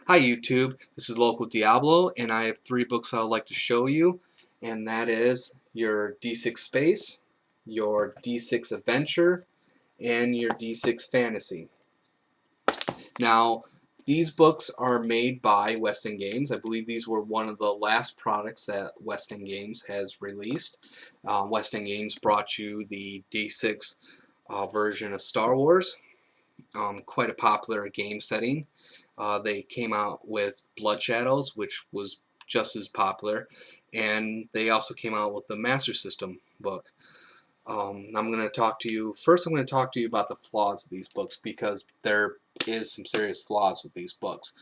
Hi YouTube, this is Local Diablo and I have three books I would like to show you, and that is your D6 Space, your D6 Adventure, and your D6 Fantasy. Now these books are made by West End Games. I believe these were one of the last products that West End Games has released. West End Games brought you the D6 version of Star Wars. Quite a popular game setting. They came out with Blood Shadows, which was just as popular, and they also came out with the Master System book. I'm going to talk to you first. I'm going to talk to you about the flaws of these books because there is some serious flaws with these books.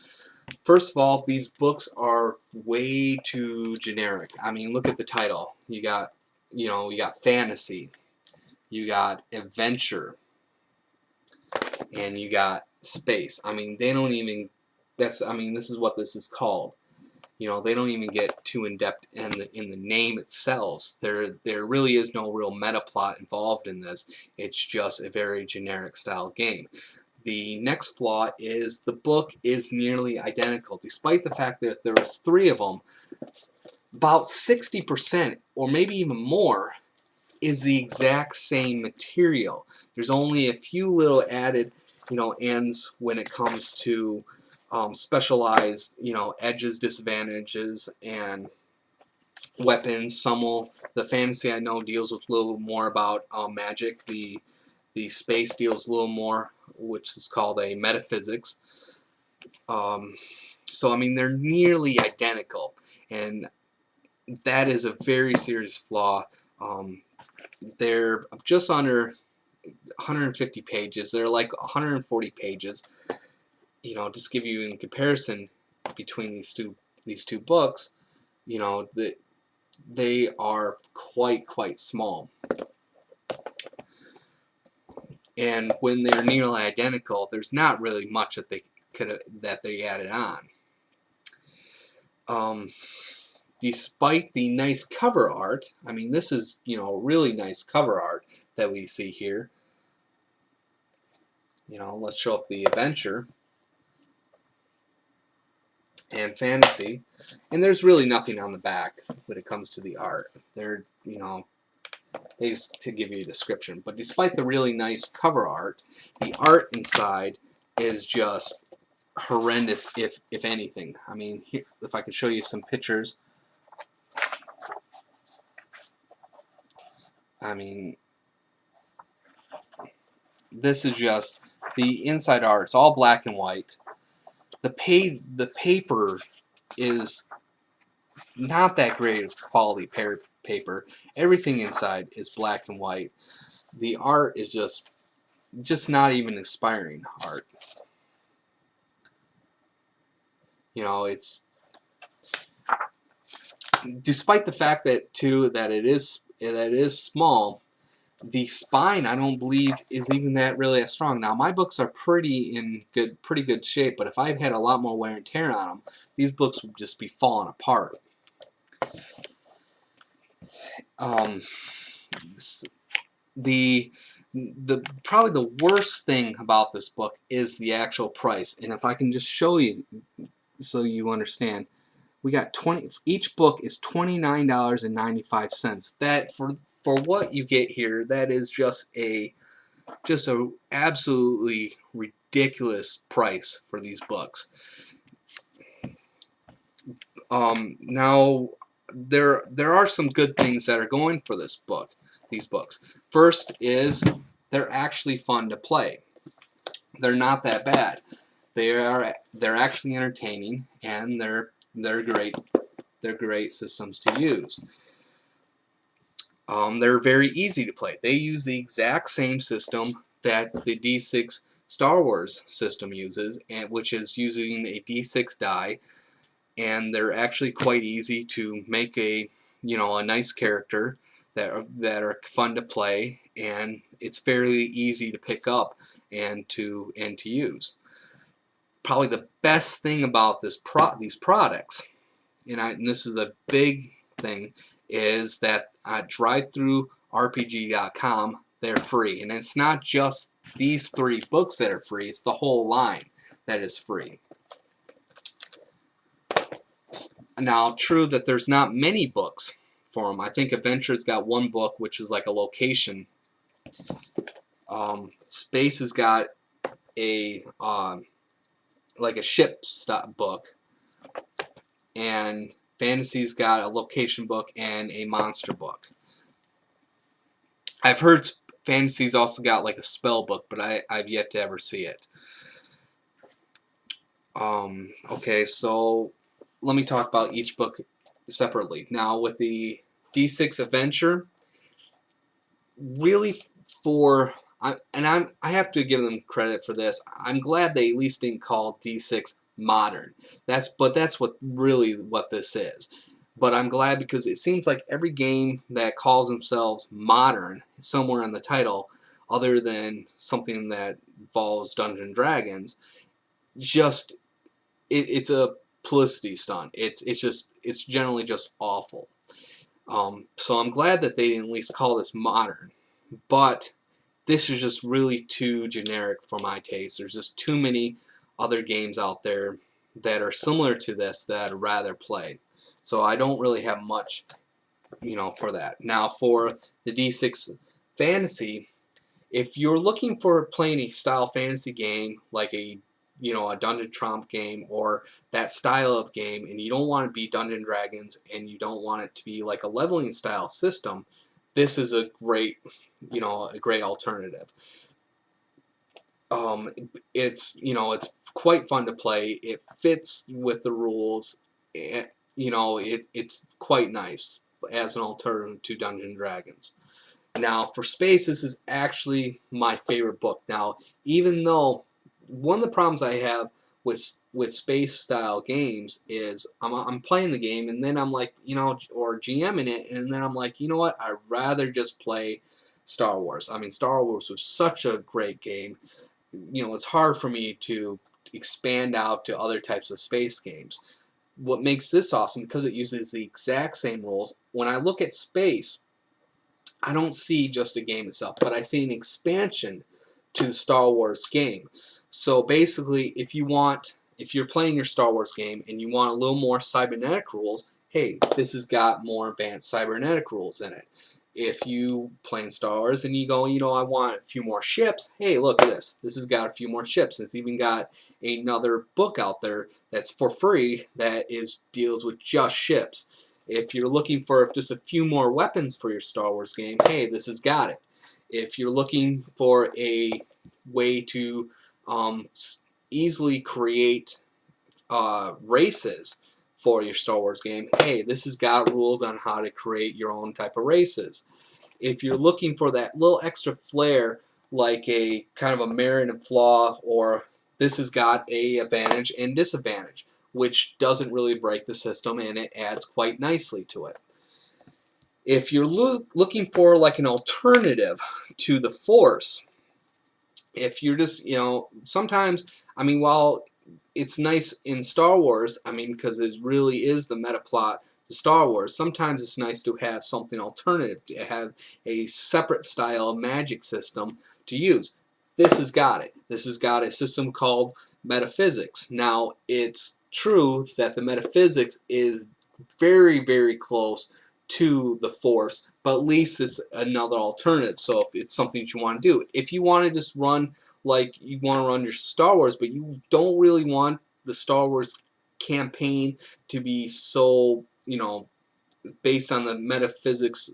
First of all, these books are way too generic. I mean, look at the title. You got fantasy, you got adventure, and you got space. I mean, they don't even, this is what this is called. They don't even get too in-depth in the name itself. There really is no real meta plot involved in this. It's just a very generic style game. The next flaw is the book is nearly identical. Despite the fact that there was three of them, about 60% or maybe even more is the exact same material. There's only a few little added ends when it comes to specialized edges, disadvantages, and weapons. The fantasy I know deals with a little more about magic. The space deals a little more, which is called a metaphysics. So I mean they're nearly identical, and that is a very serious flaw. They're just under 150 pages. They're like 140 pages. Just give you in comparison between these two books, that they are quite small. And when they're nearly identical, there's not really much that they added on. Despite the nice cover art, I mean, this is really nice cover art that we see here. Let's show up the adventure and fantasy, and there's really nothing on the back when it comes to the art. They just to give you a description. But despite the really nice cover art, the art inside is just horrendous, if anything. I mean, here, if I could show you some pictures. I mean, this is just the inside art. It's all black and white. The paper is not that great of quality paper. Everything inside is black and white. The art is just not even inspiring art. It's despite the fact that it is small. The spine, I don't believe, is even that really as strong. Now, my books are pretty good shape, but if I had a lot more wear and tear on them, these books would just be falling apart. Probably the worst thing about this book is the actual price, and if I can just show you so you understand, we got each book is $29.95. That for what you get here, that is just a absolutely ridiculous price for these books. Now there are some good things that are going for these books. First is they're actually fun to play. They're not that bad. They're actually entertaining, and they're great. They're great systems to use. They're very easy to play. They use the exact same system that the D6 Star Wars system uses, which is using a D6 die, and they're actually quite easy to make a nice character that are fun to play, and it's fairly easy to pick up and to use. Probably the best thing about these products, and this is a big thing, is that drive-through-rpg.com, they're free. And it's not just these three books that are free, it's the whole line that is free. Now, true that there's not many books for them. I think Adventure's got one book, which is like a location. Space has got a like a ship book, and Fantasy's got a location book and a monster book. I've heard Fantasy's also got like a spell book, but I've yet to ever see it. Okay, so let me talk about each book separately. Now, with the D6 Adventure, really I have to give them credit for this. I'm glad they at least didn't call D6 modern. That's what this is. But I'm glad because it seems like every game that calls themselves modern somewhere in the title, other than something that involves Dungeons and Dragons, just it's a publicity stunt. It's generally just awful. So I'm glad that they didn't at least call this modern. But this is just really too generic for my taste. There's just too many other games out there that are similar to this that I'd rather play. So I don't really have much, for that. Now for the D6 Fantasy, if you're looking for playing a style fantasy game like a Dungeon Trump game or that style of game, and you don't want to be Dungeon Dragons and you don't want it to be like a leveling style system, this is a great alternative. It's quite fun to play. It fits with the rules. It's quite nice as an alternative to Dungeons & Dragons. Now, for Space, this is actually my favorite book. Now, even though one of the problems I have with space style games is I'm playing the game and then I'm like, or GMing it, and then I'm like, you know what? I'd rather just play Star Wars. I mean, Star Wars was such a great game. It's hard for me to expand out to other types of space games. What makes this awesome, because it uses the exact same rules. When I look at Space, I don't see just a game itself, but I see an expansion to the Star Wars game. So basically, if you're playing your Star Wars game and you want a little more cybernetic rules, hey, this has got more advanced cybernetic rules in it. If you playing Star Wars and you go, I want a few more ships, hey, look at this. This has got a few more ships. It's even got another book out there that's for free that deals with just ships. If you're looking for just a few more weapons for your Star Wars game, hey, this has got it. If you're looking for a way to easily create races for your Star Wars game, hey, this has got rules on how to create your own type of races. If you're looking for that little extra flair, like a kind of a merit and flaw, or this has got a advantage and disadvantage, which doesn't really break the system and it adds quite nicely to it. If you're looking for like an alternative to the Force, if you're just, sometimes, while it's nice in Star Wars, because it really is the meta plot to Star Wars, sometimes it's nice to have something alternative, to have a separate style of magic system to use. This has got it. This has got a system called metaphysics. Now, it's true that the metaphysics is very, very close to the Force, but at least it's another alternative. So if it's something that you want to do, if you want to just run like you want to run your Star Wars, but you don't really want the Star Wars campaign to be so, based on the metaphysics,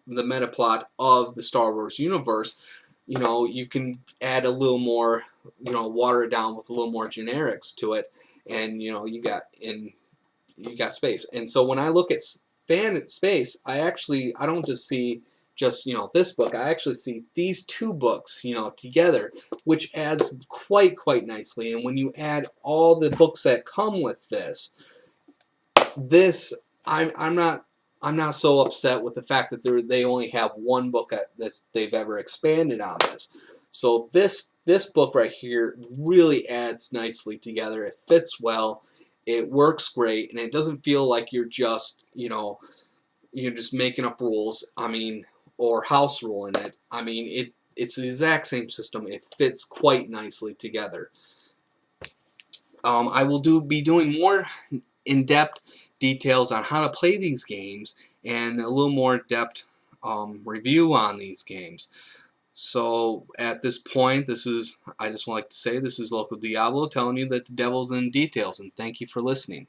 the meta plot of the Star Wars universe, you can add a little more, water it down with a little more generics to it, and you got space. And so when I look at Space, I don't just see this book. I actually see these two books together, which adds quite nicely. And when you add all the books that come with this I'm not so upset with the fact that they only have one book that they've ever expanded on this. So this book right here really adds nicely together. It fits well. It works great, and it doesn't feel like you're just making up rules. Or house ruling it. It's the exact same system. It fits quite nicely together. I will be doing more in-depth details on how to play these games and a little more in-depth review on these games. So at this point, I just want to say this is Local Diablo telling you that the devil's in the details, and thank you for listening.